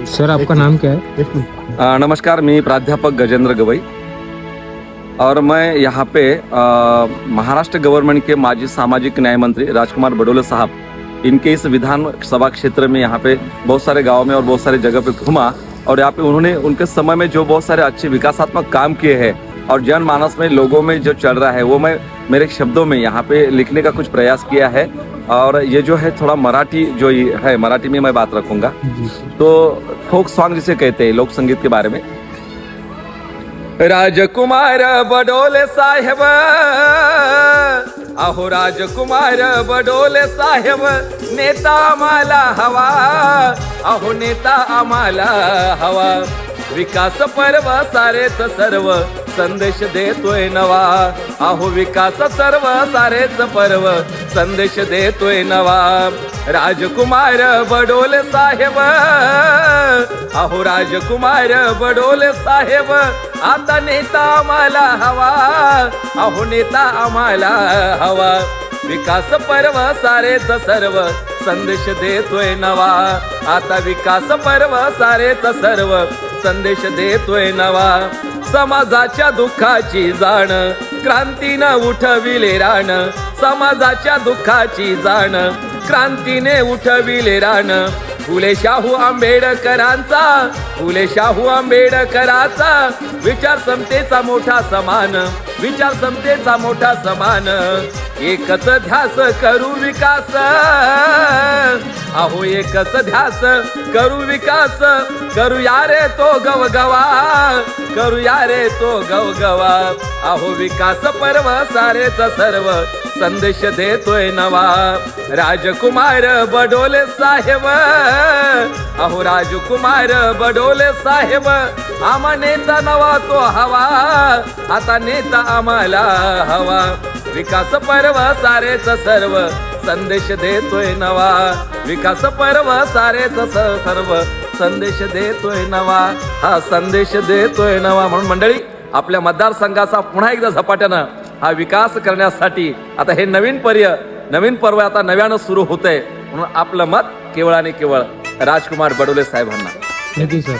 Sir आपका नाम क्या है? नमस्कार, मैं प्राध्यापक गजेंद्र गवई और मैं यहाँ पे महाराष्ट्र गवर्नमेंट के माजी सामाजिक न्याय मंत्री राजकुमार बडोले साहब इनके इस विधानसभा क्षेत्र में यहाँ पे बहुत सारे गांव में और बहुत सारे जगह पे घूमा और यहाँ पे उन्होंने उनके समय में जो बहुत सारे अच्छे विकासात्मक काम किए हैं और जनमानस में लोगों में जो चल रहा है वो मैं मेरे शब्दों में यहाँ पे लिखने का कुछ प्रयास किया है। और ये जो है थोड़ा मराठी जो है, मराठी में मैं बात रखूंगा। तो फोक सॉन्ग जिसे कहते हैं, लोक संगीत के बारे में। राजकुमार बडोले साहेब, अहो राजकुमार बडोले साहेब, नेता आम्हाला हवा, अहो नेता आम्हाला हवा, विकास पर्व सारेच सर्व संदेश देतोय नवा, अहो विकास सर्व सारेच पर्व संदेश देतोय नवा। राजकुमार बडोले साहेब, अहो राजकुमार बडोले साहेब, आता नेता आम्हाला हवा, अहो नेता आम्हाला हवा, विकास पर्व सारेच सर्व संदेश देतोय नवा, आता विकास पर्व सारेच सर्व संदेश देतोय नवा। समाजाच्या दुःखाची जाण क्रांतीनं उठविले रान, समाजाच्या दुःखाची जाण क्रांतीने उठविले रान, फुले शाहू आंबेडकरांचा, फुले शाहू आंबेडकरांचा विचार समतेचा मोठा समान, विचार समतेचा मोठा समान, एकच ध्यास करू विकास, अहो एकच ध्यास करू विकास, करूया रे तो गवगवा, करूया रे तो गवगवा, अहो विकास पर्व सारेच सर्व संदेश देतोय नवा। राजकुमार बडोले साहेब, अहो राजकुमार बडोले साहेब, आम्हा नेता नवा तो हवा, आता नेता आम्हाला हवा, विकास पर्व सारेच सर्व संदेश देतोय नवा, विकास पर्व सारेच सर्व संदेश देतोय नवा, हा संदेश देतोय नवा। म्हणून मंडळी, आपल्या मतदारसंघाचा पुन्हा एकदा झपाट्यानं हा विकास करण्यासाठी आता हे नवीन पर्व आता नव्यानं सुरू होतंय, म्हणून आपलं मत केवळ आणि केवळ राजकुमार बडोले साहेबांना। Thank you sir.